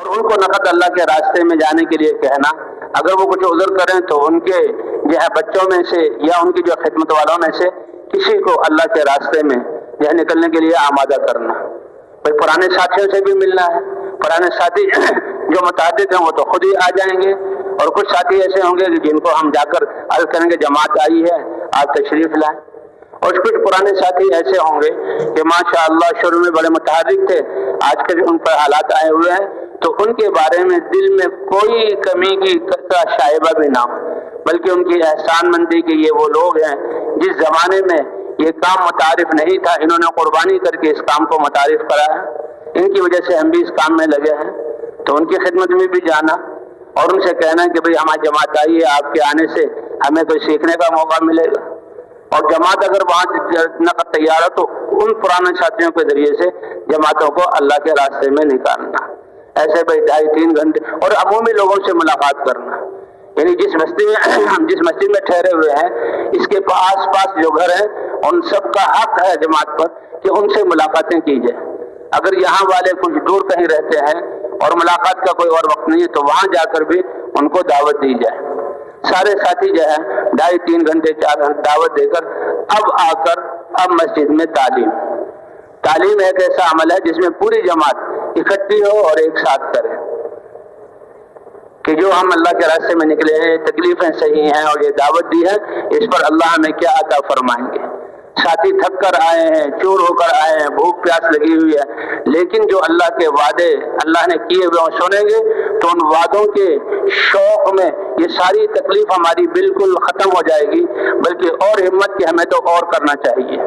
اور ان کو نقد اللہ کے راستے میں جانے کے لیے کہنا، اگر وہ کچھ عذر کریں تو ان کے جو ہے بچوں میں سے یا ان کی جو خدمت والوں میں سے کسی کو اللہ کے راستے میں جو ہے نکلنے کے لیے آمادہ کرنا۔ بھائی پرانے ساتھیوں سے بھی ملنا ہے، پرانے ساتھی جو متعدد ہیں وہ تو خود ہی آ جائیں گے، اور کچھ ساتھی ایسے ہوں گے کہ جن کو ہم جا کر عرض کریں گے جماعت آئی ہے آپ تشریف لائیں، اور کچھ پرانے ساتھی ایسے ہوں گے کہ ماشاءاللہ شروع میں بڑے متحرک تھے، آج کے ان پر حالات آئے ہوئے ہیں تو ان کے بارے میں دل میں کوئی کمی کی کا شائبہ بھی نہ ہو، بلکہ ان کی احسان مندی کے یہ وہ لوگ ہیں جس زمانے میں یہ کام متعارف نہیں تھا، انہوں نے قربانی کر کے اس کام کو متعارف کرایا، ان کی وجہ سے ہم بھی اس کام میں لگے ہیں، تو ان کی خدمت میں بھی جانا اور ان سے کہنا کہ بھئی ہماری جماعت آئی ہے، آپ کے آنے سے ہمیں کوئی سیکھنے کا موقع ملے گا، اور جماعت اگر وہاں نقد تیار ہو تو ان پرانے ساتھیوں کے ذریعے سے جماعتوں کو اللہ کے راستے میں نکالنا، ایسے بھائی 2.5-3 گھنٹے، اور عمومی لوگوں سے ملاقات کرنا، یعنی جس مسجد میں ٹھہرے ہوئے ہیں اس کے آس پاس جو گھر ہیں ان سب کا حق ہے جماعت پر کہ ان سے ملاقاتیں کی جائیں، اگر یہاں والے کچھ دور کہیں رہتے ہیں اور ملاقات کا کوئی اور وقت نہیں ہے تو وہاں جا کر بھی ان کو دعوت دی جائے، سارے ساتھی جو ہے 2.5-3 گھنٹے 4 گھنٹے دعوت دے کر اب مسجد میں تعلیم ایک ایسا عمل ہے جس میں پوری جماعت اکٹھی ہو اور ایک ساتھ کرے کہ جو ہم اللہ کے راستے میں نکلے ہیں، تکلیفیں صحیح ہیں اور یہ دعوت دی ہے، اس پر اللہ ہمیں کیا عطا فرمائیں گے۔ ساتھی تھک کر آئے ہیں، چور ہو کر آئے ہیں، بھوک پیاس لگی ہوئی ہے، لیکن جو اللہ کے وعدے اللہ نے کیے ہوئے وہ سنیں گے تو ان وعدوں کے شوق میں یہ ساری تکلیف ہماری بالکل ختم ہو جائے گی، بلکہ اور ہمت کہ ہمیں تو اور کرنا چاہیے۔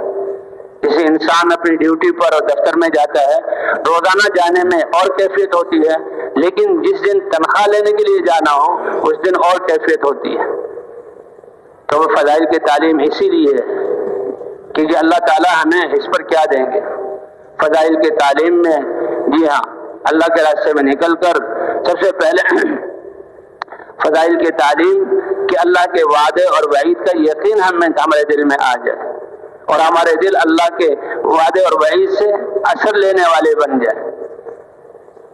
جیسے انسان اپنی ڈیوٹی پر اور دفتر میں جاتا ہے، روزانہ جانے میں اور کیفیت ہوتی ہے، لیکن جس دن تنخواہ لینے کے لیے جانا ہو اس دن اور کیفیت ہوتی ہے۔ تو وہ فضائل کی تعلیم اسی لیے ہے کہ اللہ تعالیٰ ہمیں اس پر کیا دیں گے۔ فضائل کی تعلیم میں جی ہاں اللہ کے راستے میں نکل کر سب سے پہلے فضائل کی تعلیم کہ اللہ کے وعدے اور وعید کا یقین ہمارے دل میں آ جائے اور ہمارے دل اللہ کے وعدے اور وعید سے اثر لینے والے بن جائے،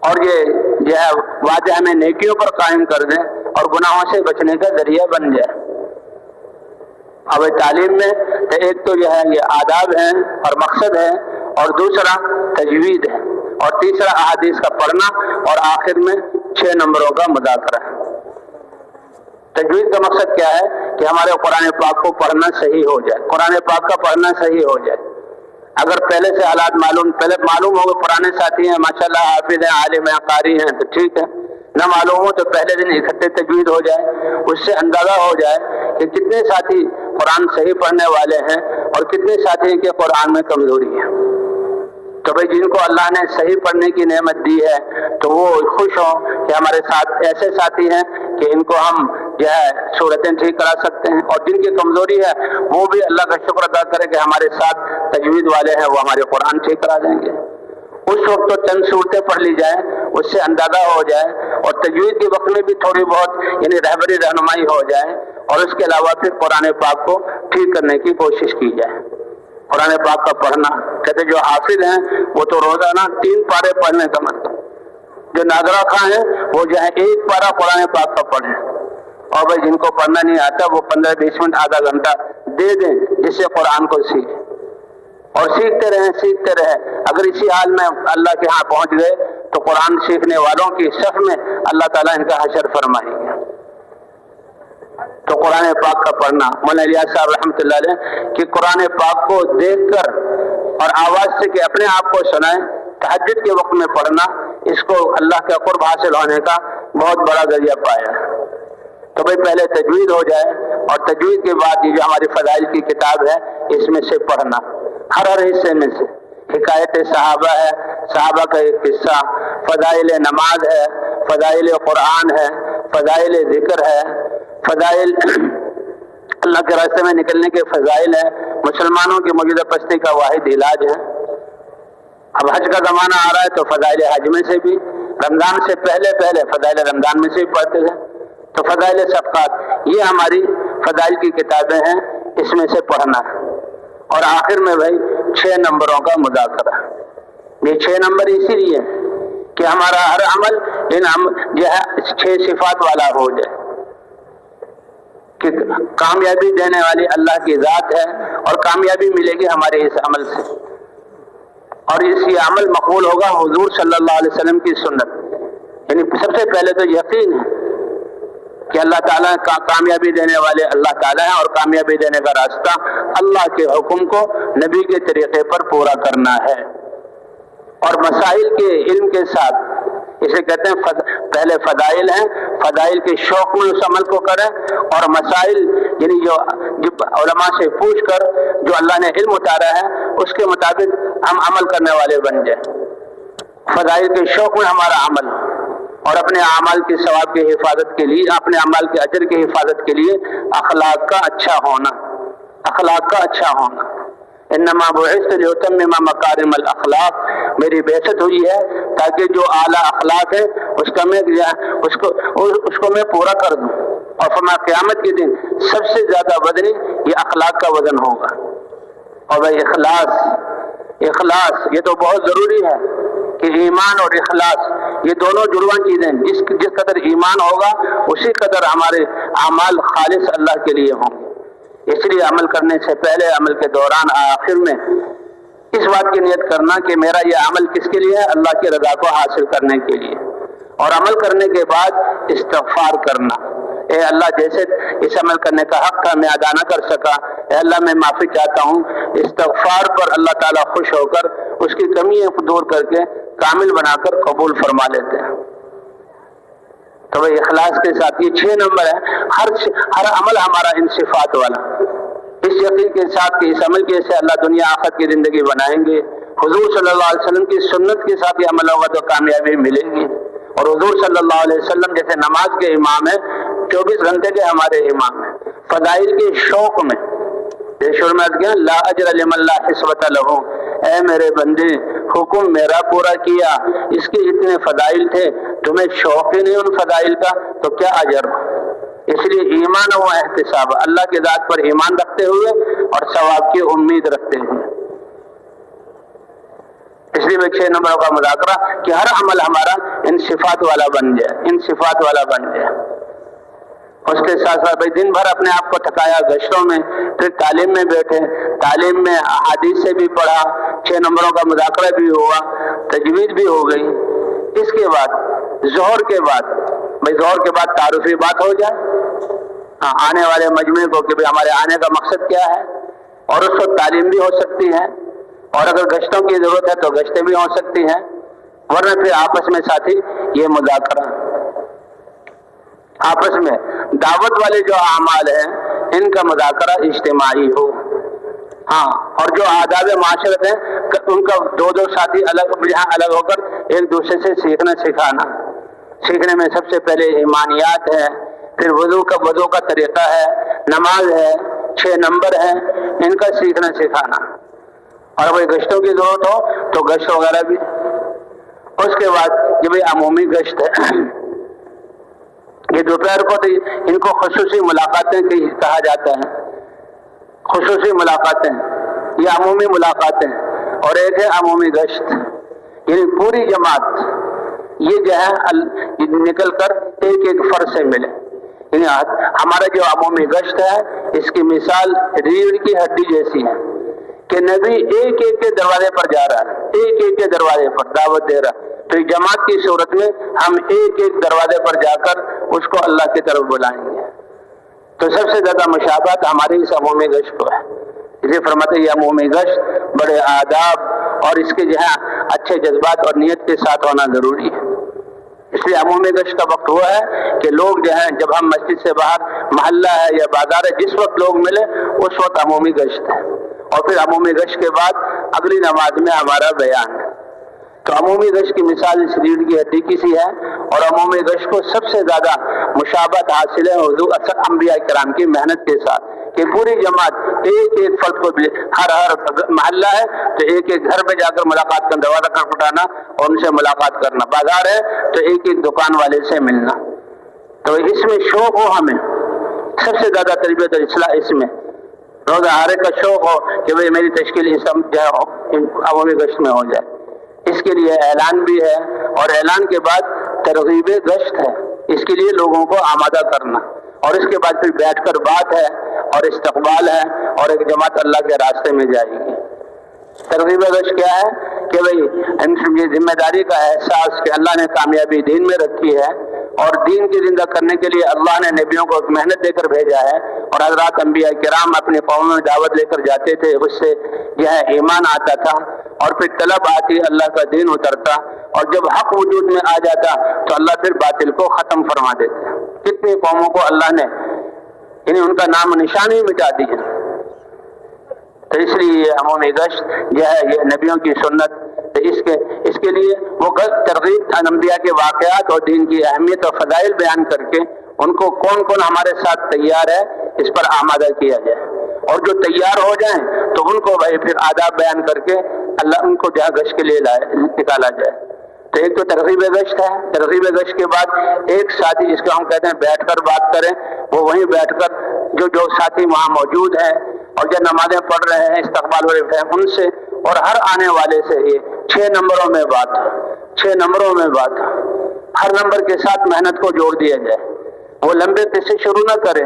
اور یہ جو ہے وعدے ہمیں نیکیوں پر قائم کر دیں اور گناہوں سے بچنے کا ذریعہ بن جائے۔ اب تعلیم میں ایک تو جو ہے یہ آداب ہیں اور مقصد ہے، اور دوسرا تجوید ہے، اور تیسرا احادیث کا پڑھنا، اور آخر میں 6 نمبروں کا مذاکرہ ہے۔ تجوید کا مقصد کیا ہے کہ ہمارے قرآن پاک کو پڑھنا صحیح ہو جائے، قرآن پاک کا پڑھنا صحیح ہو جائے۔ اگر پہلے سے حالات معلوم ہو پرانے ساتھی ہیں ماشاءاللہ حافظ ہیں عالم ہیں قاری ہیں تو ٹھیک ہے، نہ معلوم ہو تو پہلے دن اکٹھے تجوید ہو جائے، اس سے اندازہ ہو جائے کہ کتنے ساتھی قرآن صحیح پڑھنے والے ہیں اور کتنے ساتھی ہیں کہ قرآن میں کمزوری ہے۔ تو بھائی جن کو اللہ نے صحیح پڑھنے کی نعمت دی ہے تو وہ خوش ہوں کہ ہمارے ساتھ ایسے ساتھی ہیں کہ ان کو ہم جو ہے صورتیں ٹھیک کرا سکتے ہیں، اور جن کی کمزوری ہے وہ بھی اللہ کا شکر ادا کرے کہ ہمارے ساتھ تجوید والے ہیں، وہ ہمارے قرآن ٹھیک کرا دیں گے۔ اس وقت تو چند صورتیں پڑھ لی جائیں، اس سے اندازہ ہو جائے، اور تجوید کے وقت میں بھی تھوڑی بہت یعنی رہبری رہنمائی ہو جائے، اور اس کے علاوہ پھر قرآن پاک کو ٹھیک کرنے کی کوشش کی جائے۔ قرآن پاک کا پڑھنا کہتے جو حافظ ہیں وہ تو روزانہ 3 پارے پڑھنے کا مطلب، جو ناظرہ خواہ ہیں وہ جو ہے 1 پارہ قرآن پاک کا پڑھیں، اور بھائی جن کو پڑھنا نہیں آتا وہ 15-20 منٹ آدھا گھنٹہ دے دیں جس سے قرآن کو سیکھیں، اور سیکھتے رہیں۔ اگر اسی حال میں اللہ کے ہاں پہنچ گئے تو قرآن سیکھنے والوں کی صف میں اللہ تعالیٰ ان کا حشر فرمائیں گے۔ تو قرآن پاک کا پڑھنا، مولانا الیاس صاحب رحمۃ اللہ علیہ کہ قرآن پاک کو دیکھ کر اور آواز سے کہ اپنے آپ کو سنائیں، تہجد کے وقت میں پڑھنا، اس کو اللہ کا قرب حاصل ہونے کا بہت بڑا ذریعہ پایا ہے۔ تو بھائی پہلے تجوید ہو جائے، اور تجوید کے بعد یہ جو ہماری فضائل کی کتاب ہے اس میں سے پڑھنا، ہر حصے میں سے حکایت صحابہ ہے، صحابہ کا ایک قصہ، فضائل نماز ہے، فضائل قرآن ہے، فضائل ذکر ہے، فضائل اللہ کے راستے میں نکلنے کے فضائل ہیں، مسلمانوں کی موجودہ پستی کا واحد علاج ہے۔ اب حج کا زمانہ آ رہا ہے تو فضائل حج میں سے بھی، رمضان سے پہلے فضائل رمضان میں سے بھی پڑھتے ہیں، تو فضائل صدقات یہ ہماری فضائل کی کتابیں ہیں، اس میں سے پڑھنا ہے۔ اور آخر میں بھائی 6 نمبروں کا مذاکرہ، یہ 6 نمبر اسی لیے کہ ہمارا ہر عمل جو ہے 6 صفات والا ہو جائے کہ کامیابی دینے والی اللہ کی ذات ہے اور کامیابی ملے گی ہمارے اس عمل سے، اور یہ عمل مقبول ہوگا حضور صلی اللہ علیہ وسلم کی سنت. یعنی سب سے پہلے تو یقین ہے کہ اللہ تعالیٰ کا کامیابی دینے والے اللہ تعالیٰ ہیں، اور کامیابی دینے کا راستہ اللہ کے حکم کو نبی کے طریقے پر پورا کرنا ہے. اور مسائل کے علم کے ساتھ، اسے کہتے ہیں پہلے فضائل ہیں، فضائل کے شوق میں اس عمل کو کریں، اور مسائل یعنی جو علماء سے پوچھ کر جو اللہ نے علم اتارا ہے اس کے مطابق ہم عمل کرنے والے بن جائیں. فضائل کے شوق میں ہمارا عمل، اور اپنے اعمال کے ثواب کی حفاظت کے لیے، اپنے اعمال کے اجر کی حفاظت کے لیے اخلاق کا اچھا ہونا، اخلاق کا اچھا ہونا. انما بعثت لاتمم مکارم الاخلاق، میری بعثت ہوئی ہے تاکہ جو اعلیٰ اخلاق ہے اس کو میں پورا کر دوں. اور فرمایا قیامت کے دن سب سے زیادہ وزنی یہ اخلاق کا وزن ہوگا. اور بھائی اخلاص یہ تو بہت ضروری ہے کہ ایمان اور اخلاص یہ دونوں جڑواں چیزیں ہیں. جس قدر ایمان ہوگا اسی قدر ہمارے اعمال خالص اللہ کے لیے ہوں گے. اس لیے عمل کرنے سے پہلے، عمل کے دوران، آخر میں اس بات کی نیت کرنا کہ میرا یہ عمل کس کے لیے ہے؟ اللہ کی رضا کو حاصل کرنے کے لیے. اور عمل کرنے کے بعد استغفار کرنا، اے اللہ جیسے اس عمل کرنے کا حق تھا میں ادا نہ کر سکا، اے اللہ میں معافی چاہتا ہوں. استغفار پر اللہ تعالیٰ خوش ہو کر اس کی کمیاں دور کر کے کامل بنا کر قبول فرما لیتے ہیں. تو وہ اخلاص کے ساتھ یہ 6 نمبر ہے. ہر عمل ہمارا ان صفات والا، اس یقین کے ساتھ کہ اس عمل کے سے اللہ دنیا آخرت کی زندگی بنائیں گے. حضور صلی اللہ علیہ وسلم کی سنت کے ساتھ یہ عمل ہوگا تو کامیابی ملے گی. اور حضور صلی اللہ علیہ وسلم جیسے نماز کے امام ہیں، 24 گھنٹے کے ہمارے امام ہیں. فضائل کے شوق میں لا اجر لمن لا حسبۃ لہ، اے میرے بندے حکم میرا پورا کیا، اس کے اتنے فضائل تھے، تمہیں شوق ہی نہیں ان فضائل کا تو کیا اجر. اس لیے ایمان و احتساب، اللہ کی ذات پر ایمان رکھتے ہوئے اور ثواب کی امید رکھتے ہوئے. اس لیے 6 نمبروں کا مذاکرہ کہ ہر عمل ہمارا ان صفات والا بن جائے، ان صفات والا بن جائے. اس کے ساتھ ساتھ بھائی دن بھر اپنے آپ کو تھکایا گشتوں میں، پھر تعلیم میں بیٹھے، تعلیم میں احادیث سے بھی پڑھا، 6 نمبروں کا مذاکرہ بھی ہوا، تجوید بھی ہو گئی. اس کے بعد ظہر کے بعد بھائی ظہر کے بعد تعارفی بات ہو جائے آنے والے مجمع کو کہ بھائی ہمارے آنے کا مقصد کیا ہے، اور اس وقت تعلیم بھی ہو سکتی ہے، اور اگر گشتوں کی ضرورت ہے تو گشتیں بھی ہو سکتی ہیں. ورنہ پھر آپس میں ساتھی یہ مذاکرہ، آپس میں دعوت والے جو اعمال ہیں ان کا مذاکرہ اجتماعی ہو. ہاں، اور جو آداب معاشرت ہیں ان کا 2 ساتھی جہاں الگ ہو کر ایک دوسرے سے سیکھنا سکھانا. سیکھنے میں سب سے پہلے ایمانیات ہے، پھر وضو کا طریقہ ہے، نماز ہے، 6 نمبر ہے، ان کا سیکھنا سکھانا. اور بھائی گشتوں کی ضرورت ہو تو گشت وغیرہ بھی. اس کے بعد یہ بھائی عمومی گشت ہے، یہ دوپہر کو تو ان کو خصوصی ملاقاتیں کہا جاتا ہے. خصوصی ملاقاتیں، یہ عمومی ملاقاتیں، اور ایک ہے عمومی گشت، یعنی پوری جماعت یہ جو ہے نکل کر ایک فرد سے ملے. یعنی ہمارا جو عمومی گشت ہے اس کی مثال ریڑھ کی ہڈی جیسی ہے کہ نبی ایک کے دروازے پر جا رہا ہے، ایک کے دروازے پر دعوت دے رہا ہے. تو جماعت کی صورت میں ہم ایک دروازے پر جا کر اس کو اللہ کی طرف بلائیں گے. تو سب سے زیادہ مشابہت ہماری اس عمومی گشت کو ہے. اسے فرماتے یہ عمومی گشت بڑے آداب اور اس کے جو ہے اچھے جذبات اور نیت کے ساتھ ہونا ضروری ہے. اس لیے عمومی گشت کا وقت ہوا ہے کہ لوگ جو ہیں جب ہم مسجد سے باہر محلہ ہے یا بازار ہے جس وقت لوگ ملے اس وقت عمومی گشت ہے. اور پھر عمومی گشت کے بعد اگلی نماز میں ہمارا بیان ہے. تو عمومی گشت کی مثال اس ریڑھ کی ہڈی کی سی ہے، اور عمومی گشت کو سب سے زیادہ مشابہت حاصل ہے حضور اکثر انبیاء کرام کی محنت کے ساتھ کہ پوری جماعت ایک فرد کو بھی ہر محلہ ہے تو ایک گھر پہ جا کر ملاقات کرنا، دروازہ کھٹکھٹانا اور ان سے ملاقات کرنا. بازار ہے تو ایک دکان والے سے ملنا. تو اس میں شوق ہو، ہمیں سب سے زیادہ تربیت اور اصلاح اس میں روزہ ہارے کا شوق ہو کہ بھئی میری تشکیل اس عمومی گشت میں ہو جائے. اس کے لیے اعلان بھی ہے، اور اعلان کے بعد ترغیب گشت ہے، اس کے لیے لوگوں کو آمادہ کرنا، اور اس کے بعد پھر بیٹھ کر بات ہے اور استقبال ہے، اور ایک جماعت اللہ کے راستے میں جائے گی۔ ترغیب گشت کیا ہے کہ بھئی یہ ذمہ داری کا احساس کہ اللہ نے کامیابی دین میں رکھی ہے، اور دین کی زندہ کرنے کے لیے اللہ نے نبیوں کو محنت دے کر بھیجا ہے، اور حضرات انبیاء کرام اپنی قوم میں دعوت لے کر جاتے تھے، اس سے جو ہے ایمان آتا تھا، اور پھر طلب آتی اللہ کا دین اترتا، اور جب حق وجود میں آ جاتا تو اللہ پھر باطل کو ختم فرما دیتے۔ کتنی قوموں کو اللہ نے یعنی ان کا نام نشان ہی مٹا دیا۔ تو اس لیے یہ عمومی گشت جو ہے یہ نبیوں کی سنت، تو اس کے لیے وہ ترغیب انبیاء کے واقعات اور دین کی اہمیت اور فضائل بیان کر کے ان کو کون کون ہمارے ساتھ تیار ہے اس پر آمادہ کیا جائے، اور جو تیار ہو جائیں تو ان کو بھائی پھر آداب بیان کر کے اللہ ان کو جہاں گشت کے لیے نکالا جائے۔ تو ایک تو ترغیب گشت ہے، ترغیب گشت کے بعد ایک ساتھی جس کو ہم کہتے ہیں بیٹھ کر بات کریں، وہ وہیں بیٹھ کر جو ساتھی وہاں موجود ہیں اور جو نمازیں پڑھ رہے ہیں استقبال والے ہیں ان سے اور ہر آنے والے سے یہ 6 نمبروں میں بات، 6 نمبروں میں بات، ہر نمبر کے ساتھ محنت کو جوڑ دیا جائے۔ وہ لمبے قصے شروع نہ کریں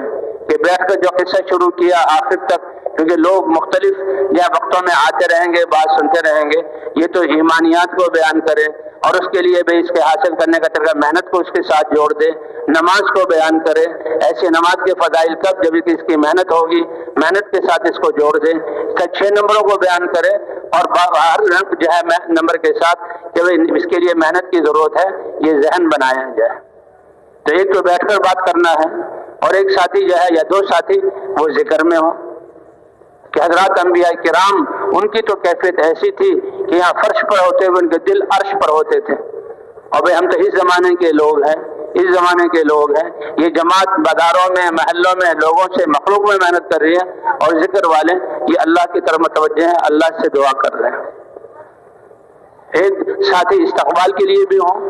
کہ بیٹھ کر جو قصہ شروع کیا آخر تک، کیونکہ لوگ مختلف یا وقتوں میں آتے رہیں گے، بات سنتے رہیں گے، یہ تو ایمانیات کو بیان کرے اور اس کے لیے بھی اس کے حاصل کرنے کا طریقہ محنت کو اس کے ساتھ جوڑ دے، نماز کو بیان کرے، ایسی نماز کے فضائل کب جب کہ اس کی محنت ہوگی، محنت کے ساتھ اس کو جوڑ دے، اس کا 6 نمبروں کو بیان کرے، اور ہر جو ہے نمبر کے ساتھ کہ اس کے لیے محنت کی ضرورت ہے یہ ذہن بنایا جائے۔ تو ایک تو بیٹھ کر بات کرنا ہے، اور ایک ساتھی جو ہے یا 2 ساتھی وہ ذکر میں ہو کہ حضرات انبیاء کرام ان کی تو کیفیت ایسی تھی کہ یہاں فرش پر ہوتے ہوئے ان کے دل عرش پر ہوتے تھے، اور بھائی ہم تو اس زمانے کے لوگ ہیں، اس زمانے کے لوگ ہیں، یہ جماعت بازاروں میں محلوں میں لوگوں سے مخلوق میں محنت کر رہی ہے، اور ذکر والے یہ اللہ کی طرف متوجہ ہیں، اللہ سے دعا کر رہے ہیں۔ ایک ساتھی استقبال کے لیے بھی ہوں،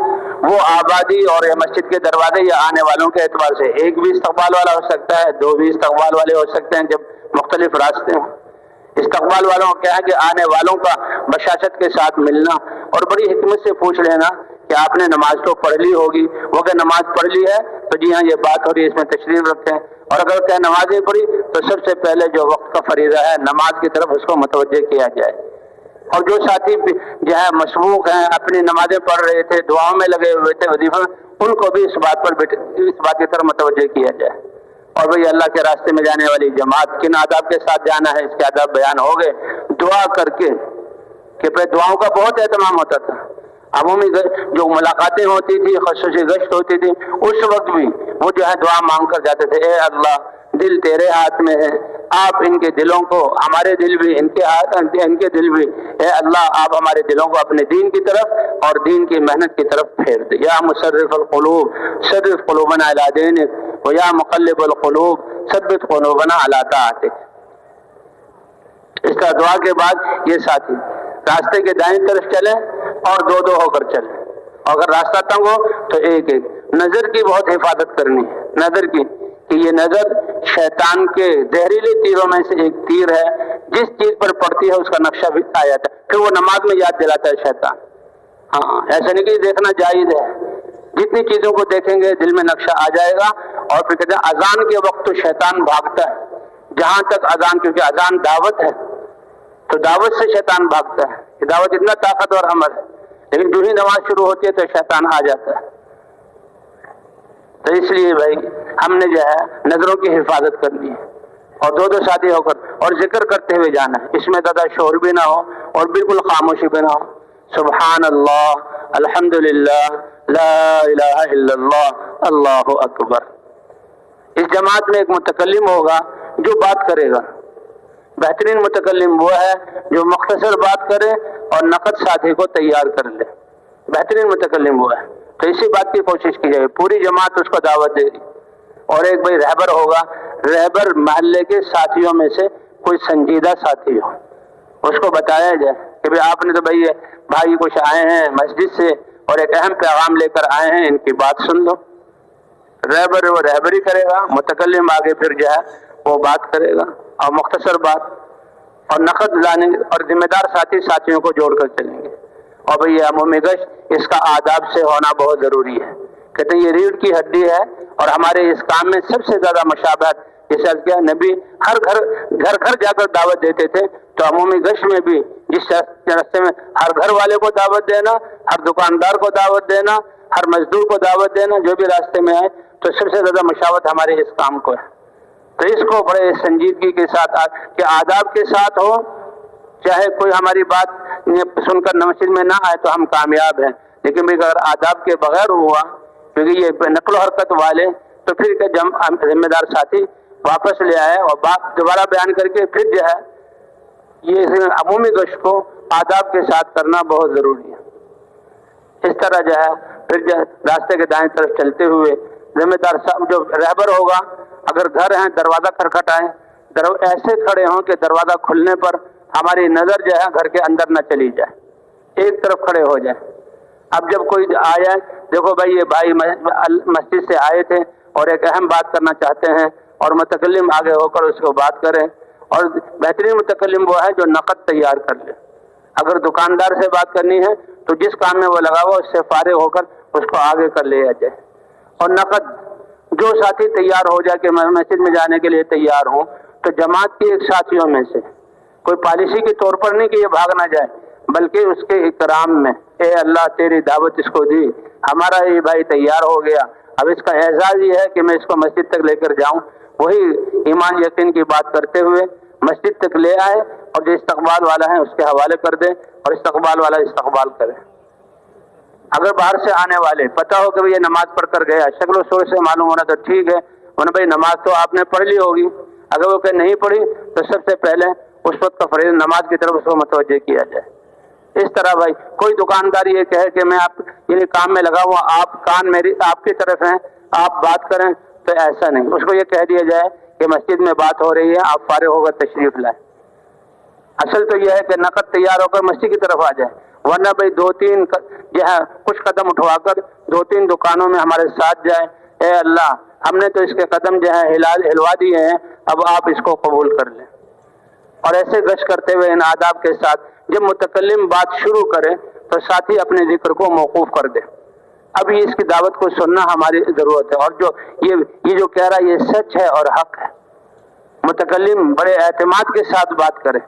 وہ آبادی اور یہ مسجد کے دروازے یا آنے والوں کے اعتبار سے ایک بھی استقبال والا ہو سکتا ہے، 2 بھی استقبال والے ہو سکتے ہیں جب مختلف راستے ہوں۔ استقبال والوں کو کیا ہے کہ آنے والوں کا بشاشت کے ساتھ ملنا اور بڑی حکمت سے پوچھ لینا کہ آپ نے نماز تو پڑھ لی ہوگی، وہ کہ نماز پڑھ لی ہے تو جی ہاں یہ بات ہو رہی ہے، اس میں تشریف رکھیں، اور اگر کہ نماز نہیں پڑھی تو سب سے پہلے جو وقت کا فریضہ ہے نماز کی طرف اس کو متوجہ کیا جائے۔ اور جو ساتھی جو ہے مشغول ہیں، اپنی نمازیں پڑھ رہے تھے، دعاؤں میں لگے ہوئے تھے، وظیفہ، ان کو بھی اس بات کی طرف متوجہ کیا جائے۔ اور بھئی اللہ کے راستے میں جانے والی جماعت کن آداب کے ساتھ جانا ہے، اس کے آداب بیان ہو گئے، دعا کر کے کہ پھر دعاؤں کا بہت اہتمام ہوتا تھا۔ عمومی جو ملاقاتیں ہوتی تھی، خصوصی گشت ہوتی تھی، اس وقت بھی وہ جو ہے دعا مانگ کر جاتے تھے، اے اللہ دل تیرے ہاتھ میں ہے، آپ ان کے دلوں کو، ہمارے دل بھی ان کے ہاتھ، ان کے دل بھی، اے اللہ آپ ہمارے دلوں کو اپنے دین کی طرف اور دین کی محنت کی طرف پھیر دے۔ یا مصرف القلوب صرف قلوبنا الی دینک و یا مقلب القلوب ثبت قلوبنا الی طاعتک۔ اس طرح دعا کے بعد یہ ساتھی راستے کے دائیں طرف چلیں اور 2 ہو کر چلیں، اور اگر راستہ تنگ ہو تو ایک نظر کی بہت حفاظت کرنی ہے، نظر کی، کہ یہ نظر شیطان کے زہریلے تیروں میں سے ایک تیر ہے، جس چیز پر پڑتی ہے اس کا نقشہ بھی آ جاتا ہے، پھر وہ نماز میں یاد دلاتا ہے شیطان۔ ہاں ایسا نہیں کہ دیکھنا جائز ہے، جتنی چیزوں کو دیکھیں گے دل میں نقشہ آ جائے گا، اور پھر کہتے ہیں اذان کے وقت تو شیطان بھاگتا ہے، جہاں تک اذان، کیونکہ اذان دعوت ہے تو دعوت سے شیطان بھاگتا ہے، کہ دعوت اتنا طاقتور عمل ہے، لیکن جو ہی نماز شروع ہوتی ہے تو شیطان آ جاتا ہے۔ تو اس لیے بھائی ہم نے جو ہے نظروں کی حفاظت کرنی ہے، اور 2 ساتھی ہو کر اور ذکر کرتے ہوئے جانا ہے، اس میں زیادہ شور بھی نہ ہو اور بالکل خاموشی بھی نہ ہو۔ سبحان اللہ، الحمدللہ، لا الہ الا اللہ، اللہ اکبر۔ اس جماعت میں ایک متکلم ہوگا جو بات کرے گا، بہترین متکلم وہ ہے جو مختصر بات کرے اور نقد ساتھی کو تیار کر لے، بہترین متکلم وہ ہے۔ تو اسی بات کی کوشش کی جائے، پوری جماعت اس کو دعوت دے گی، اور ایک بھائی رہبر ہوگا، رہبر محلے کے ساتھیوں میں سے کوئی سنجیدہ ساتھی ہو، اس کو بتایا جائے کہ بھائی آپ نے تو بھائی کچھ آئے ہیں مسجد سے اور ایک اہم پیغام لے کر آئے ہیں، ان کی بات سن لو۔ رہبر وہ رہبری کرے گا، متکلم آگے پھر جو ہے وہ بات کرے گا، اور مختصر بات اور نقد لانے، اور ذمہ دار ساتھیوں کو جوڑ کر چلیں گے۔ اور بھئی یہ عمومی گشت اس کا آداب سے ہونا بہت ضروری ہے۔ کہتے ہیں یہ ریڑھ کی ہڈی ہے اور ہمارے اس کام میں سب سے زیادہ مشابہت، جیسے کیا نبی ہر گھر جا کر دعوت دیتے تھے، تو عمومی گشت میں بھی جس راستے میں ہر گھر والے کو دعوت دینا، ہر دکاندار کو دعوت دینا، ہر مزدور کو دعوت دینا، جو بھی راستے میں آئے، تو سب سے زیادہ مشابہت ہمارے اس کام کو ہے۔ تو اس کو بڑے سنجیدگی کے ساتھ کہ آداب کے ساتھ ہو، چاہے کوئی ہماری بات سن کر مسجد میں نہ آئے تو ہم کامیاب ہیں، لیکن بھی اگر آداب کے بغیر ہوا، کیونکہ یہ نقل و حرکت والے، تو پھر کہ ذمہ دار ساتھی واپس لے آئے اور بات دوبارہ بیان کر کے پھر جو ہے یہ عمومی گشت کو آداب کے ساتھ کرنا بہت ضروری ہے۔ اس طرح جو ہے پھر جو راستے کے دائیں طرف چلتے ہوئے ذمہ دار جو رہبر ہوگا، اگر گھر ہیں دروازہ کھٹکھٹائیں، ایسے کھڑے ہوں کہ دروازہ کھلنے پر ہماری نظر جو ہے گھر کے اندر نہ چلی جائے، ایک طرف کھڑے ہو جائیں۔ اب جب کوئی آیا، دیکھو بھائی یہ بھائی مسجد سے آئے تھے اور ایک اہم بات کرنا چاہتے ہیں، اور متکلم آگے ہو کر اس کو بات کریں، اور بہترین متکلم وہ ہے جو نقد تیار کر لے۔ اگر دکاندار سے بات کرنی ہے تو جس کام میں وہ لگا ہوا اس سے فارغ ہو کر اس کو آگے کر لیا جائے، اور نقد جو ساتھی تیار ہو جائے کہ میں مسجد میں جانے کے لیے تیار ہوں، تو جماعت کے ایک ساتھیوں میں سے کوئی پالیسی کے طور پر نہیں کہ یہ بھاگ نہ جائے، بلکہ اس کے اکرام میں، اے اللہ تیری دعوت اس کو دی، ہمارا یہ بھائی تیار ہو گیا، اب اس کا اعزاز یہ ہے کہ میں اس کو مسجد تک لے کر جاؤں، وہی ایمان یقین کی بات کرتے ہوئے مسجد تک لے آئے، اور جو استقبال والا ہے اس کے حوالے کر دے، اور استقبال والا استقبال کرے۔ اگر باہر سے آنے والے پتہ ہو کہ یہ نماز پڑھ کر گیا، شکل و صورت سے معلوم ہونا تو ٹھیک ہے، انہیں بھائی نماز تو آپ نے پڑھ لی ہوگی، اگر وہ کہ نہیں پڑھی تو سب سے پہلے اس وقت کا فریضہ نماز کی طرف اس کو متوجہ کیا جائے۔ اس طرح بھائی کوئی دکاندار یہ کہے کہ میں آپ یعنی کام میں لگا ہوا، آپ کان میری آپ کی طرف ہیں، آپ بات کریں، تو ایسا نہیں، اس کو یہ کہہ دیا جائے کہ مسجد میں بات ہو رہی ہے، آپ فارغ ہو کر تشریف لائیں۔ اصل تو یہ ہے کہ نقد تیار ہو کر مسجد کی طرف آ جائے، ورنہ بھائی دو تین جو ہے کچھ قدم اٹھوا کر دو تین دکانوں میں ہمارے ساتھ جائے، اے اللہ ہم نے تو اس کے قدم جو ہے ہلوا دیے ہیں، اب آپ اس کو قبول کر لیں۔ اور ایسے گشت کرتے ہوئے ان آداب کے ساتھ جب متکلم بات شروع کرے تو ساتھی اپنے ذکر کو موقوف کر دے، اب یہ اس کی دعوت کو سننا ہماری ضرورت ہے، اور جو یہ جو کہہ رہا ہے یہ سچ ہے اور حق ہے۔ متکلم بڑے اعتماد کے ساتھ بات کرے،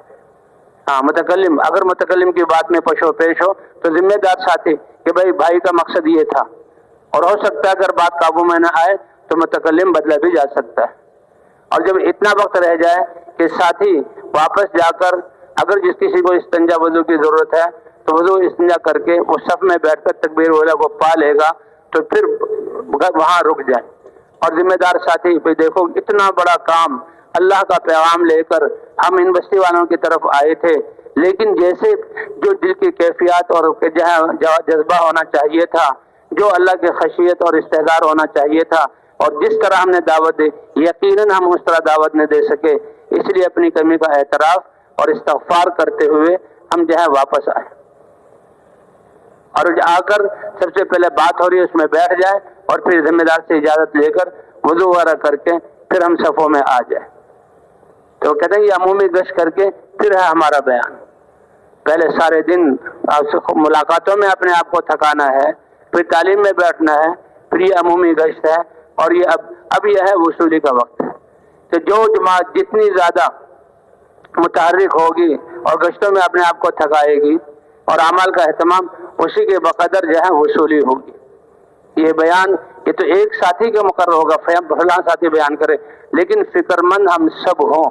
متکلم اگر متکلم کی بات میں پشو پیش ہو تو ذمہ دار ساتھی کہ بھائی کا مقصد یہ تھا، اور ہو سکتا ہے اگر بات قابو میں نہ آئے تو متکلم بدلا بھی جا سکتا ہے۔ اور جب اتنا وقت رہ جائے کہ ساتھی واپس جا کر اگر جس کسی کو استنجا وضو کی ضرورت ہے تو وضو استنجا کر کے وہ صف میں بیٹھ کر تکبیر اولیٰ کو پا لے گا، تو پھر وہاں رک جائے۔ اور ذمہ دار ساتھی پہ دیکھو اتنا بڑا کام، اللہ کا پیغام لے کر ہم ان بستی والوں کی طرف آئے تھے، لیکن جیسے جو دل کی کیفیات اور جہاں جذبہ ہونا چاہیے تھا، جو اللہ کی خشیت اور استحضار ہونا چاہیے تھا، اور جس طرح ہم نے دعوت دی یقیناً ہم اس طرح دعوت نہ دے سکے، اس لیے اپنی کمی کا اعتراف اور استغفار کرتے ہوئے ہم جو ہے واپس آئے، اور آ کر سب سے پہلے بات ہو رہی ہے اس میں بیٹھ جائے، اور پھر ذمہ دار سے اجازت لے کر وضو وغیرہ کر کے پھر ہم صفوں میں آ جائے۔ تو کہتے ہیں یہ عمومی گشت کر کے پھر ہے ہمارا بیان۔ پہلے سارے دن ملاقاتوں میں اپنے آپ کو تھکانا ہے، پھر تعلیم میں بیٹھنا ہے، پھر یہ عمومی گشت ہے، اور یہ اب یہ ہے وصولی کا وقت ہے کہ جو جماعت جتنی زیادہ متحرک ہوگی اور گشتوں میں اپنے آپ کو تھکائے گی اور اعمال کا اہتمام اسی کے بقدر جو ہے وصولی ہوگی۔ یہ بیان یہ تو ایک ساتھی کے مقرر ہوگا، فلاں ساتھی بیان کرے، لیکن فکر مند ہم سب ہوں،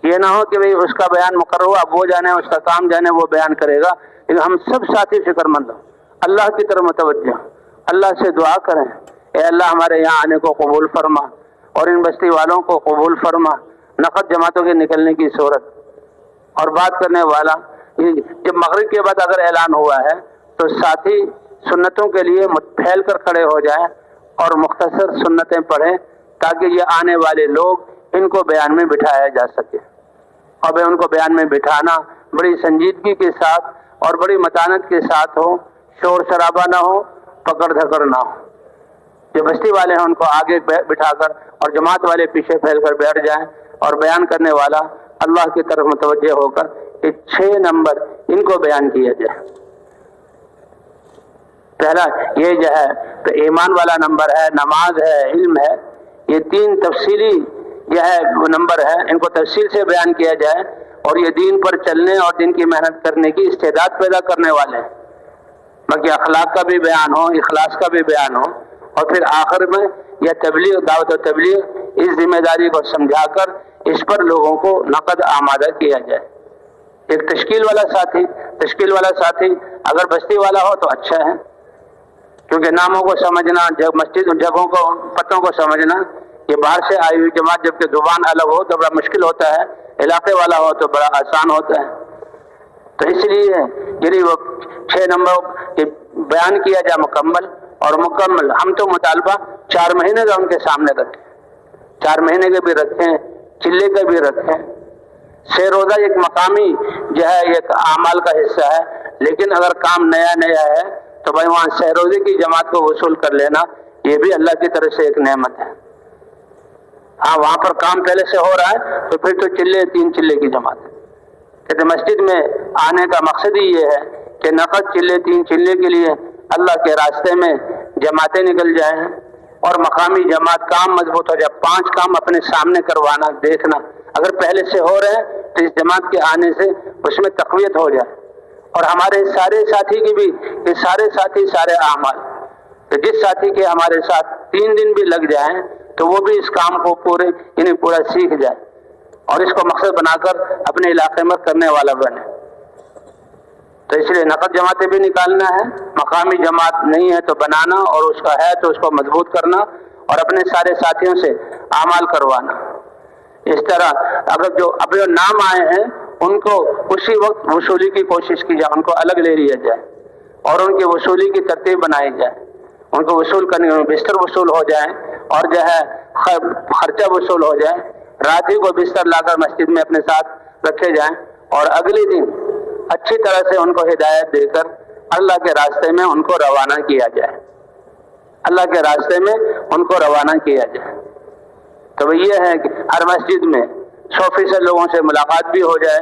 یہ نہ ہو کہ بھئی اس کا بیان مقرر ہوا اب وہ جانے اس کا کام جانے وہ بیان کرے گا، لیکن ہم سب ساتھی فکر مند ہوں، اللہ کی طرف متوجہ، اللہ سے دعا کریں، اے اللہ ہمارے یہاں آنے کو قبول فرما اور ان بستی والوں کو قبول فرما، نقد جماعتوں کے نکلنے کی صورت۔ اور بات کرنے والا جب مغرب کے بعد اگر اعلان ہوا ہے تو ساتھی سنتوں کے لیے پھیل کر کھڑے ہو جائیں اور مختصر سنتیں پڑھیں تاکہ یہ آنے والے لوگ ان کو بیان میں بٹھایا جا سکے۔ اور ان کو بیان میں بٹھانا بڑی سنجیدگی کے ساتھ اور بڑی متانت کے ساتھ ہو، شور شرابہ نہ ہو، پکڑ دھکڑ نہ ہو۔ جو بستی والے ہیں ان کو آگے بٹھا کر اور جماعت والے پیچھے پھیل کر بیٹھ جائیں، اور بیان کرنے والا اللہ کی طرف متوجہ ہو کر 6 نمبر ان کو بیان کیا جائے۔ پہلا یہ جو ہے تو ایمان والا نمبر ہے، نماز ہے، علم ہے، یہ تین تفصیلی جو ہے وہ نمبر ہے، ان کو تفصیل سے بیان کیا جائے اور یہ دین پر چلنے اور دین کی محنت کرنے کی استعداد پیدا کرنے والے ہیں۔ باقی اخلاق کا بھی بیان ہو، اخلاص کا بھی بیان ہو، اور پھر آخر میں یہ تبلیغ، دعوت و تبلیغ اس ذمہ داری کو سمجھا کر اس پر لوگوں کو نقد آمادہ کیا جائے۔ ایک تشکیل والا ساتھی اگر بستی والا ہو تو اچھا ہے، کیونکہ ناموں کو سمجھنا، مسجد جگہوں کو، پتوں کو سمجھنا، یہ باہر سے آئی ہوئی جماعت جبکہ زبان الگ ہو تو بڑا مشکل ہوتا ہے، علاقے والا ہو تو بڑا آسان ہوتا ہے۔ تو اس لیے یعنی وہ 6 نمبر بیان کیا جائے مکمل، اور مکمل ہم تو مطالبہ 4 مہینے کا ان کے سامنے رکھیں، 4 مہینے کے بھی رکھیں، چلے کا بھی رکھیں۔ 6 روزہ ایک مقامی جو ہے ایک اعمال کا حصہ ہے، لیکن اگر کام نیا ہے تو بھائی وہاں 6 روزے کی جماعت کو وصول کر لینا یہ بھی اللہ کی طرف سے ایک نعمت ہے۔ ہاں وہاں پر کام پہلے سے ہو رہا ہے تو پھر تو 3 چلے کی جماعت ہے۔ کہتے مسجد میں آنے کا مقصد ہی یہ ہے کہ نقد 3 چلے کے لیے اللہ کے راستے میں جماعتیں نکل جائیں اور مقامی جماعت کام مضبوط ہو جائے۔ 5 کام اپنے سامنے کروانا، دیکھنا، اگر پہلے سے ہو رہے ہیں تو اس جماعت کے آنے سے اس میں تقویت ہو جائے، اور ہمارے سارے ساتھی کی بھی یہ سارے ساتھی سارے اعمال، تو جس ساتھی کے ہمارے ساتھ 3 دن بھی لگ جائیں تو وہ بھی اس کام کو پورا سیکھ جائے اور اس کو مقصد بنا کر اپنے علاقے میں کرنے والا بنے۔ تو اس لیے نقد جماعتیں بھی نکالنا ہے، مقامی جماعت نہیں ہے تو بنانا، اور اس کا ہے تو اس کو مضبوط کرنا اور اپنے سارے ساتھیوں سے اعمال کروانا۔ اس طرح اگر جو اب نام آئے ہیں ان کو اسی وقت وصولی کی کوشش کی جائے، ان کو الگ لے لیا جائے اور ان کی وصولی کی ترتیب بنائی جائے، ان کو وصول کرنے میں بستر وصول ہو جائے اور جو ہے خرچہ وصول ہو جائے، رات ہی کو بستر لا کر مسجد میں اپنے ساتھ رکھے جائیں، اور اگلے دن اچھی طرح سے ان کو ہدایت دے کر اللہ کے راستے میں ان کو روانہ کیا جائے، اللہ کے راستے میں ان کو روانہ کیا جائے۔ تو یہ ہے کہ ہر مسجد میں 100% لوگوں سے ملاقات بھی ہو جائے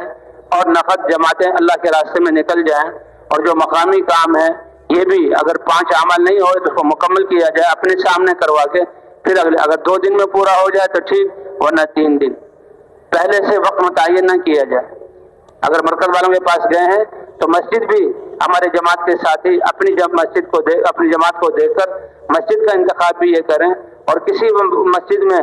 اور نقد جماعتیں اللہ کے راستے میں نکل جائیں، اور جو مقامی کام ہے یہ بھی اگر 5 عمل نہیں ہوئے تو اس کو مکمل کیا جائے اپنے سامنے کروا کے، پھر اگر 2 دن میں پورا ہو جائے تو ٹھیک، ورنہ 3 دن پہلے سے وقت متعین نہ کیا جائے۔ اگر مرکز والوں کے پاس گئے ہیں تو مسجد بھی ہمارے جماعت کے ساتھی اپنی جماعت کو دیکھ کر مسجد کا انتخاب بھی یہ کریں، اور کسی مسجد میں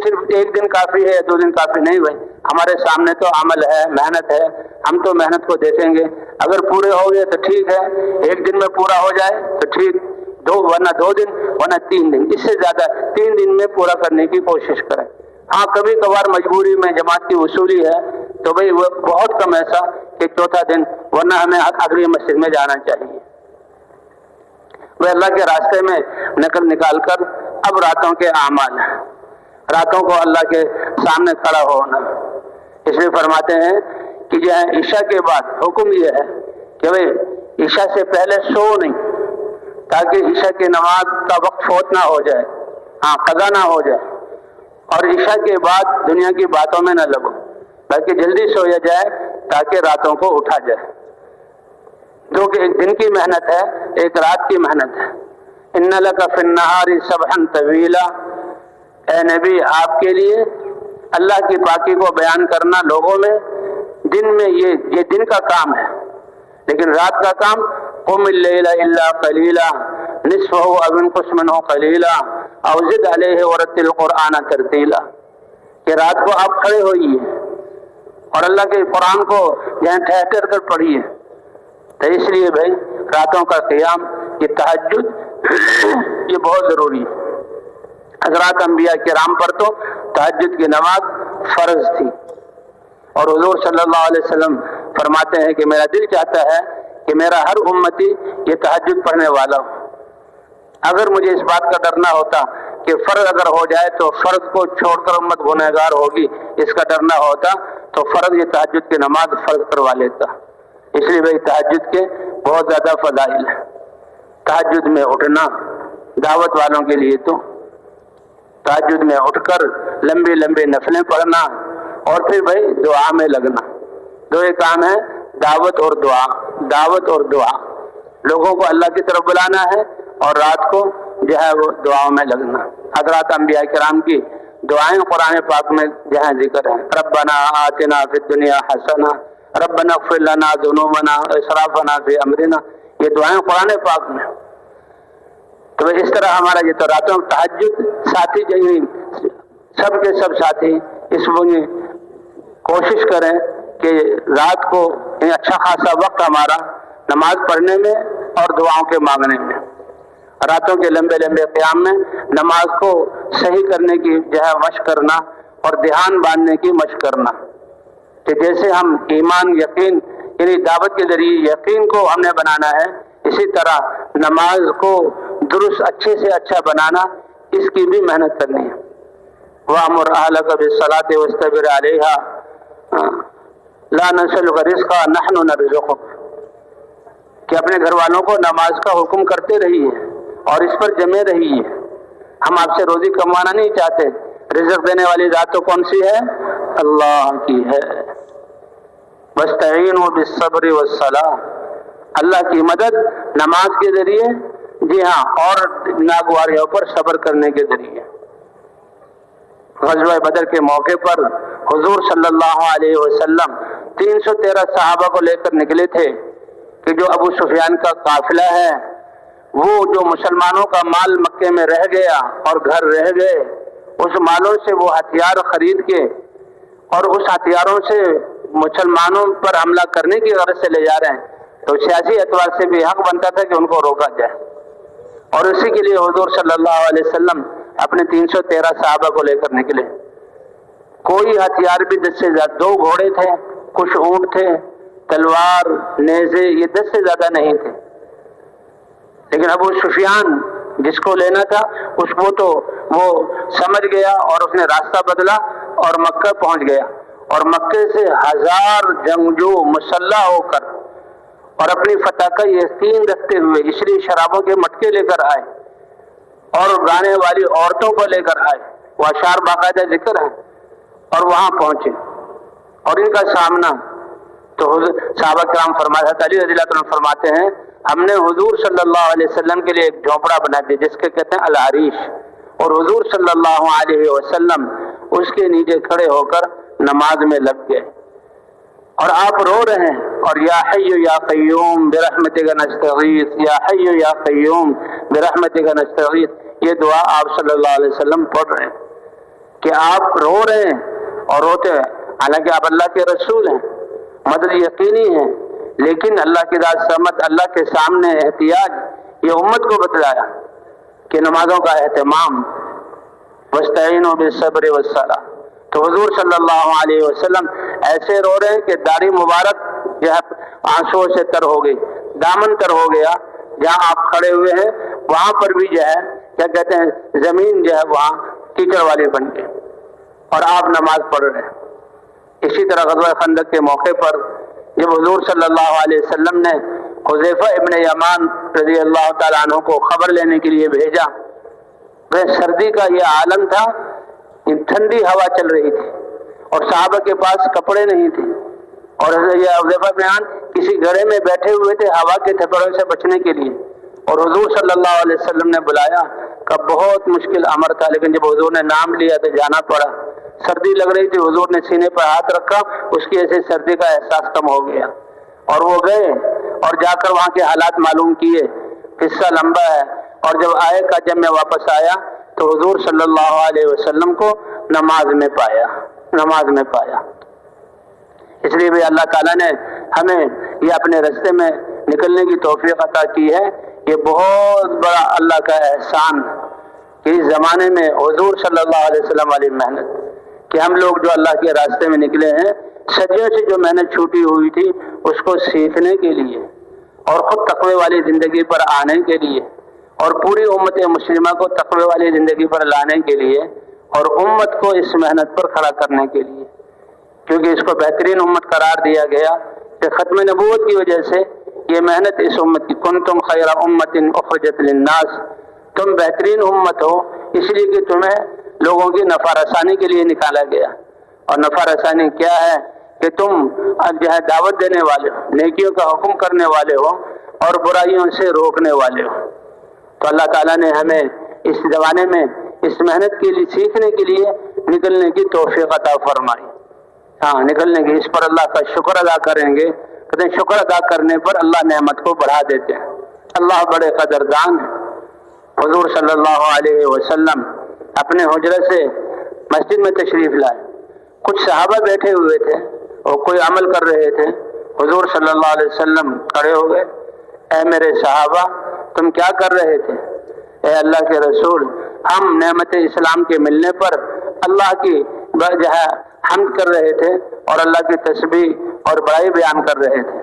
صرف 1 دن کافی ہے یا 2 دن کافی نہیں ہوئے، ہمارے سامنے تو عمل ہے، محنت ہے، ہم تو محنت کو دیکھیں گے، اگر پورے ہو گئے تو ٹھیک ہے، 1 دن میں پورا ہو جائے تو ٹھیک، ورنہ 2 دن، ورنہ 3 دن، اس سے زیادہ 3 دن میں پورا کرنے کی کوشش کریں۔ ہاں کبھی کبھار مجبوری میں جماعت کی وصولی ہے تو بھئی وہ بہت کم ایسا کہ 4تھا دن، ورنہ ہمیں اگلی مسجد میں جانا چاہیے۔ وہ اللہ کے راستے میں نکال کر اب راتوں کے اعمال، راتوں کو اللہ کے سامنے کھڑا ہونا، اس لیے فرماتے ہیں کہ جو ہے عشاء کے بعد حکم یہ ہے کہ بھئی عشاء سے پہلے سو نہیں، تاکہ عشاء کی نماز کا وقت فوت نہ ہو جائے، قضا نہ ہو جائے، اور عشاء کے بعد دنیا کی باتوں میں نہ لگو، بلکہ جلدی سویا جائے تاکہ راتوں کو اٹھا جائے، جو کہ ایک دن کی محنت ہے، ایک رات کی محنت ہے۔ ان لک فی النہار سبحا طویلا، اے نبی آپ کے لیے اللہ کی پاکی کو بیان کرنا لوگوں میں دن میں یہ دن کا کام ہے، لیکن رات کا کام قم اللیل الا قلیلا نصفہ او انقص منہ قلیلا او زد علیہ ورتل القرآن ترتیلا، کہ رات کو آپ کھڑے ہوئیے اور اللہ کے قرآن کو یہاں ٹھہر کر پڑھیے۔ تو اس لیے بھائی راتوں کا قیام، یہ تہجد یہ بہت ضروری ہے۔ حضرات انبیاء کرام پر تو تہجد کی نماز فرض تھی، اور حضور صلی اللہ علیہ وسلم فرماتے ہیں کہ میرا دل چاہتا ہے کہ میرا ہر امتی یہ تہجد پڑھنے والا ہو۔ اگر مجھے اس بات کا ڈر نہ ہوتا کہ فرض اگر ہو جائے تو فرض کو چھوڑ کر امت گنہگار ہوگی، اس کا ڈر نہ ہوتا تو فرض یہ تہجد کی نماز فرض کروا لیتا۔ اس لیے بھائی تہجد کے بہت زیادہ فضائل ہیں۔ تہجد میں اٹھنا دعوت والوں کے لیے تو تہجد میں اٹھ کر لمبی لمبی نفلیں پڑھنا، اور پھر بھائی دعا میں لگنا، 2 کام ہیں، دعوت اور دعا، دعوت اور دعا۔ لوگوں کو اللہ کی طرف بلانا ہے اور رات کو جو ہے وہ دعاؤں میں لگنا. حضرات انبیاء کرام کی دعائیں قرآن پاک میں جو ہے ذکر ہیں. ربنا آتنا فی الدنیا حسنہ، ربنا اغفر لنا ذنوبنا اسرافنا فی امرنا، یہ دعائیں قرآن پاک میں. تو اس طرح ہمارا یہ تو راتوں تہجد ساتھی سب کے سب ساتھی اس میں کوشش کریں کہ رات کو اچھا خاصا وقت ہمارا نماز پڑھنے میں اور دعاؤں کے مانگنے میں، راتوں کے لمبے لمبے قیام میں نماز کو صحیح کرنے کی جو ہے مشق کرنا اور دھیان باندھنے کی مشق کرنا. کہ جیسے ہم ایمان یقین یعنی دعوت کے ذریعے یقین کو ہم نے بنانا ہے، اسی طرح نماز کو درست اچھے سے اچھا بنانا اس کی بھی محنت کرنی ہے. وَأْمُرْ أَهْلَكَ بِالصَّلَاةِ وَاسْتَبِرْ عَلَيْهَا لَا نَسْأَلُكَ رِزْقًا نَحْنُ نَرْزُقُكَ، کہ اپنے گھر والوں کو نماز کا حکم کرتے رہیے اور اس پر جمے رہیے. ہم آپ سے روزی کموانا نہیں چاہتے، رزق دینے والی ذات تو کون سی ہے؟ اللہ کی ہے. وَاسْتَعِينُوا بِالصَّبْرِ وَالصَّلَاةِ، اللہ کی مدد نماز کے ذریعے، جی ہاں، اور ناگواریوں پر صبر کرنے کے ذریعے. غزوہ بدر کے موقع پر حضور صلی اللہ علیہ وسلم 313 صحابہ کو لے کر نکلے تھے کہ جو ابو سفیان کا قافلہ ہے وہ جو مسلمانوں کا مال مکے میں رہ گیا اور گھر رہ گئے، اس مالوں سے وہ ہتھیار خرید کے اور اس ہتھیاروں سے مسلمانوں پر حملہ کرنے کی غرض سے لے جا رہے ہیں، تو سیاسی اعتبار سے بھی حق بنتا تھا کہ ان کو روکا جائے. اور اسی کے لیے حضور صلی اللہ علیہ وسلم اپنے 313 صحابہ کو لے کر نکلے. کوئی ہتھیار بھی 10 سے زیادہ، 2 گھوڑے تھے، کچھ اونٹ تھے، تلوار نیزے، یہ 10 سے زیادہ نہیں تھے. لیکن ابو سفیان جس کو لینا تھا اس کو تو وہ سمجھ گیا اور اس نے راستہ بدلا اور مکہ پہنچ گیا، اور مکے سے 1000 جنگجو مسلح ہو کر اور اپنی فتح کا یقین رکھتے ہوئے عشری شرابوں کے مٹکے لے کر آئے اور گانے والی عورتوں کو لے کر آئے، وہ اشعار باقاعدہ ذکر ہیں، اور وہاں پہنچے اور ان کا سامنا تو صحابہ کرام فرماتے ہیں، علی رضی اللہ عنہ فرماتے ہیں ہم نے حضور صلی اللہ علیہ وسلم کے لیے ایک جھونپڑا بنا دیا جس کے کہتے ہیں العریش، اور حضور صلی اللہ علیہ وسلم اس کے نیچے کھڑے ہو کر نماز میں لگ گئے اور آپ رو رہے ہیں اور یا حی یا قیوم برحمتک نستغیث، یا حی یا قیوم برحمتک نستغیث، یہ دعا آپ صلی اللہ علیہ وسلم پڑھ رہے ہیں کہ آپ رو رہے ہیں اور روتے ہیں، حالانکہ آپ اللہ کے رسول ہیں، مدد یقینی ہے، لیکن اللہ کی ذات سمت، اللہ کے سامنے احتیاج، یہ امت کو بتلایا کہ نمازوں کا اہتمام. وَاسْتَعِينُوا بِالصَّبْرِ وَالصَّلَاةِ، تو حضور صلی اللہ علیہ وسلم ایسے رو رہے ہیں کہ داڑھی مبارک جو ہے آنسوں سے تر ہو گئی، دامن تر ہو گیا. جہاں آپ کھڑے ہوئے ہیں وہاں پر بھی جو ہے کیا کہتے ہیں زمین جو ہے وہاں کیچڑ والی بن گئی اور آپ نماز پڑھ رہے ہیں. اسی طرح غزوہ خندق کے موقع پر جب حضور صلی اللہ علیہ وسلم نے حذیفہ ابن یمان رضی اللہ تعالیٰ عنہ کو خبر لینے کے لیے بھیجا، وہ سردی کا یہ عالم تھا، ٹھنڈی ہوا چل رہی تھی اور صحابہ کے پاس کپڑے نہیں تھے، اور یہ حذیفہ ابن یمان کسی گڑھے میں بیٹھے ہوئے تھے ہوا کے تھپڑوں سے بچنے کے لیے، اور حضور صلی اللہ علیہ وسلم نے بلایا کہ بہت مشکل امر تھا، لیکن جب حضور نے نام لیا تو جانا پڑا. سردی لگ رہی تھی، حضور نے سینے پر ہاتھ رکھا، اس کی ایسے سردی کا احساس کم ہو گیا اور وہ گئے اور جا کر وہاں کے حالات معلوم کیے. قصہ لمبا ہے، اور جب آئے کا جب میں واپس آیا تو حضور صلی اللہ علیہ وسلم کو نماز میں پایا. اس لیے بھی اللہ تعالیٰ نے ہمیں یہ اپنے راستے میں نکلنے کی توفیق عطا کی ہے. یہ بہت بڑا اللہ کا احسان کہ اس زمانے میں حضور صلی اللہ علیہ وسلم والی محنت، کہ ہم لوگ جو اللہ کے راستے میں نکلے ہیں صدیوں سے جو محنت چھوٹی ہوئی تھی اس کو سیکھنے کے لیے اور خود تقوی والی زندگی پر آنے کے لیے اور پوری امت مسلمہ کو تقوی والی زندگی پر لانے کے لیے اور امت کو اس محنت پر کھڑا کرنے کے لیے، کیونکہ اس کو بہترین امت قرار دیا گیا کہ ختم نبوت کی وجہ سے یہ محنت اس امت کی، کنتم خیر امت اخرجت للناس، تم بہترین امت ہو اس لیے کہ تمہیں لوگوں کی نفع رسانی کے لیے نکالا گیا. اور نفع رسانی کیا ہے کہ تم جو ہے دعوت دینے والے ہو، نیکیوں کا حکم کرنے والے ہو، اور برائیوں سے روکنے والے ہو۔ تو اللہ تعالیٰ نے ہمیں اس زمانے میں اس محنت کے لیے سیکھنے کے لیے نکلنے کی توفیق عطا فرمائی۔ نکلنے کی، اس پر اللہ کا شکر ادا کریں گے، کہتے ہیں شکر ادا کرنے پر اللہ نعمت کو بڑھا دیتے ہیں۔ اللہ بڑے قدردان ہیں۔ حضور صلی اللہ علیہ وسلم اپنے حجرے سے مسجد میں تشریف لائے، کچھ صحابہ بیٹھے ہوئے تھے اور کوئی عمل کر رہے تھے۔ حضور صلی اللہ علیہ وسلم کھڑے ہو گئے، اے میرے صحابہ تم کیا کر رہے تھے؟ اے اللہ کے رسول، ہم نعمت اسلام کے ملنے پر اللہ کی جو ہے حمد کر رہے تھے اور اللہ کی تسبیح اور بڑائی بیان کر رہے تھے۔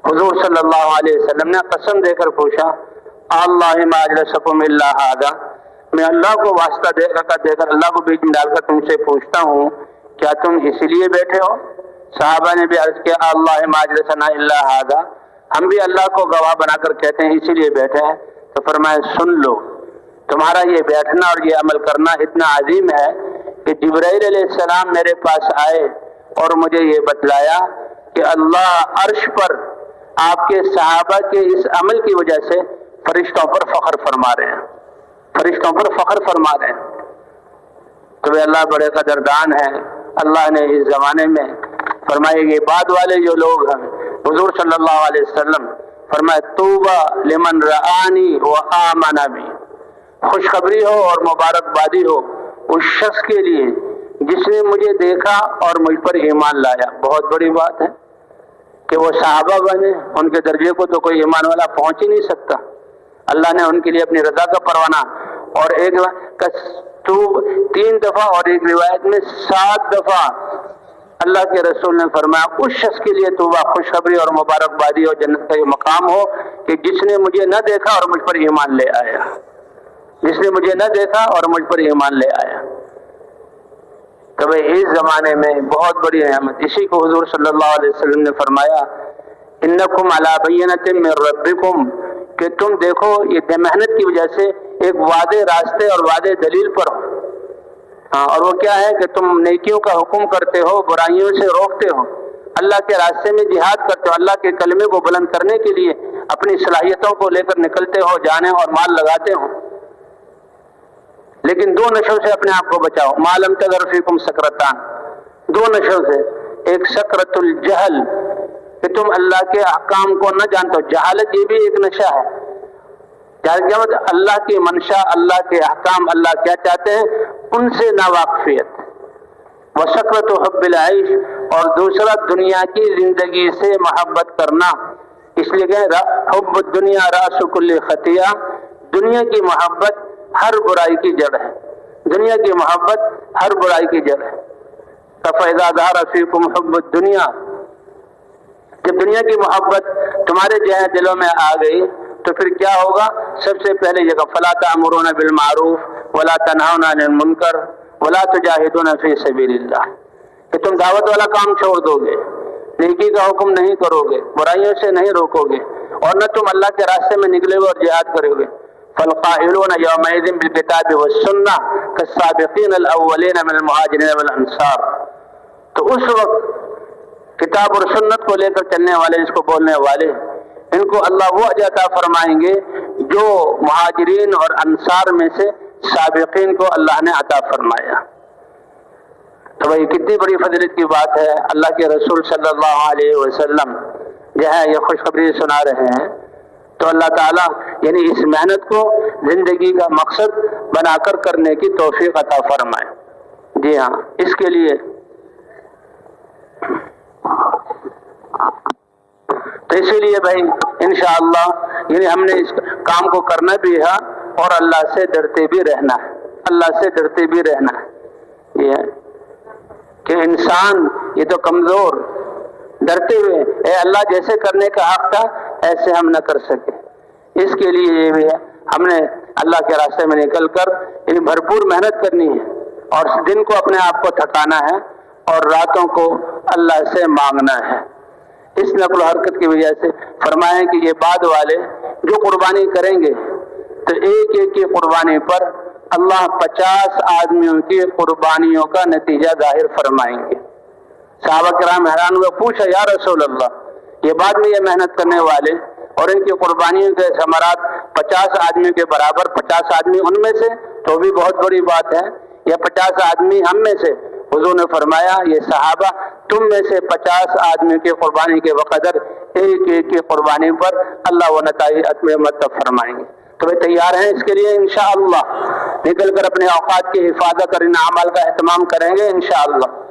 حضور صلی اللہ علیہ وسلم نے قسم دے کر پوچھا، اللہ ما اجلسکم الا ھذا، میں اللہ کو واسطہ دے کر اللہ کو بیچ میں ڈال کر تم سے پوچھتا ہوں، کیا تم اسی لیے بیٹھے ہو؟ صحابہ نے بھی عرض کیا، اللہ ما اجلسنا الا ھذا، ہم بھی اللہ کو گواہ بنا کر کہتے ہیں اسی لیے بیٹھے ہیں۔ تو فرمایا سن لو، تمہارا یہ بیٹھنا اور یہ عمل کرنا اتنا عظیم ہے کہ جبرائیل علیہ السلام میرے پاس آئے اور مجھے یہ بتلایا کہ اللہ عرش پر آپ کے صحابہ کے اس عمل کی وجہ سے فرشتوں پر فخر فرما رہے ہیں، فرشتوں پر فخر فرما رہے ہیں۔ تو وہ اللہ بڑے قدردان ہیں۔ اللہ نے اس زمانے میں فرمایا یہ بعد والے جو لوگ ہیں، حضور صلی اللہ علیہ وسلم فرمایا طوبی لمن رآنی وآمن بی، خوشخبری ہو اور مبارکبادی ہو اس شخص کے لیے جس نے مجھے دیکھا اور مجھ پر ایمان لایا۔ بہت بڑی بات ہے کہ وہ صحابہ بنے، ان کے درجے کو تو کوئی ایمان والا پہنچ ہی نہیں سکتا۔ اللہ نے ان کے لیے اپنی رضا کا پروانہ اور ایک 3 دفعہ اور ایک روایت میں 7 دفعہ اللہ کے رسول نے فرمایا اس شخص کے لیے توبہ، خوشخبری اور مبارکبادی اور جنت کا یہ مقام ہو کہ جس نے مجھے نہ دیکھا اور مجھ پر ایمان لے آیا، جس نے مجھے نہ دیکھا اور مجھ پر ایمان لے آیا۔ تو اس زمانے میں بہت بڑی نعمت، اسی کو حضور صلی اللہ علیہ وسلم نے فرمایا انکم علی بینۃ من ربکم، کہ تم دیکھو یہ محنت کی وجہ سے ایک واضح راستے اور واضح دلیل پر ہو۔ اور وہ کیا ہے کہ تم نیکیوں کا حکم کرتے ہو، برائیوں سے روکتے ہو، اللہ کے راستے میں جہاد کرتے ہو، اللہ کے کلمے کو بلند کرنے کے لیے اپنی صلاحیتوں کو لے کر نکلتے ہو، جانیں اور مال لگاتے ہو۔ لیکن 2 نشوں سے اپنے آپ کو بچاؤ، ما لم تغر فیکم سکرتان، 2 نشوں سے، ایک سکرت الجہل کہ تم اللہ کے احکام کو نہ جانتے ہو، جہالت یہ بھی ایک نشہ ہے۔ جہالت اللہ کی منشا، اللہ کے احکام، اللہ کیا چاہتے ہیں ان سے ناواقفیت، وسکرت حب العیش، اور دوسرا دنیا کی زندگی سے محبت کرنا۔ اس لیے کہ حب الدنیا راس کل خطیہ، دنیا کی محبت ہر برائی کی جڑ ہے، دنیا کی محبت ہر برائی کی جڑ ہے۔ فَإِذَا ظَهَرَ فِيكُمْ حُبُّ الدُّنْيَا، جب دنیا کی محبت تمہارے دلوں میں آ گئی تو پھر کیا ہوگا؟ سب سے پہلے یہ کہ فَلَا تَأْمُرُونَ بِالْمَعْرُوفِ وَلَا تَنْهَوْنَ عَنِ الْمُنْكَرِ وَلَا تُجَاهِدُونَ فِي سَبِيلِ اللَّهِ، کہ تم دعوت والا کام چھوڑ دو گے، نیکی کا حکم نہیں کرو گے، برائیوں سے نہیں روکو گے، اور نہ تم اللہ کے راستے میں نکلے ہوئے اور جہاد کرو گے۔ فَالْقَائِلُونَ يَوْمَئِذٍ بِالْكِتَابِ وَالسُّنَّةِ كَالسَّابِقِينَ الْأَوَّلِينَ مِنَ الْمُهَاجِرِينَ وَالْأَنصَارِ، تو اس وقت کتاب اور سنت کو لے کر چلنے والے، اس کو بولنے والے، ان کو اللہ وہ اجر عطا فرمائیں گے جو مہاجرین اور انصار میں سے سابقین کو اللہ نے عطا فرمایا۔ تو بھائی کتنی بڑی فضیلت کی بات ہے۔ اللہ کے رسول صلی اللہ علیہ وسلم جو ہے یہ خوشخبری سنا رہے ہیں، تو اللہ تعالیٰ یعنی اس محنت کو زندگی کا مقصد بنا کر کرنے کی توفیق عطا فرمائے۔ جی ہاں، اس کے لیے تو اسی لیے بھائی انشاءاللہ یعنی ہم نے اس کام کو کرنا بھی ہے اور اللہ سے ڈرتے بھی رہنا ہے، اللہ سے ڈرتے بھی رہنا ہے۔ یہ ہے کہ انسان یہ تو کمزور ڈرتے ہوئے اے اللہ جیسے کرنے کا حق تھا ایسے ہم نہ کر سکے، اس کے لیے یہ بھی ہے ہم نے اللہ کے راستے میں نکل کر یعنی بھرپور محنت کرنی ہے اور دن کو اپنے آپ کو تھکانا ہے اور راتوں کو اللہ سے مانگنا ہے۔ اس نقل و حرکت کی وجہ سے فرمائیں کہ یہ بعد والے جو قربانی کریں گے تو ایک ایک کی قربانی پر اللہ 50 آدمیوں کی قربانیوں کا نتیجہ ظاہر فرمائیں گے۔ صحابہ کرام حیران ہوئے، پوچھا یا رسول اللہ، یہ بعد میں یہ محنت کرنے والے اور ان کی قربانیوں کے ثمرات 50 آدمی کے برابر، 50 آدمی ان میں سے تو بھی بہت بڑی بات ہے، یا 50 آدمی ہم میں سے۔ حضور نے فرمایا یہ صحابہ تم میں سے 50 آدمی کی قربانی کے بقدر ایک ایک کی قربانی پر اللہ و نتائج مرتب فرمائیں گے۔ تو وہ تیار ہیں اس کے لیے انشاءاللہ، نکل کر اپنے اوقات کی حفاظت اور ان اعمال کا اہتمام کریں گے انشاءاللہ۔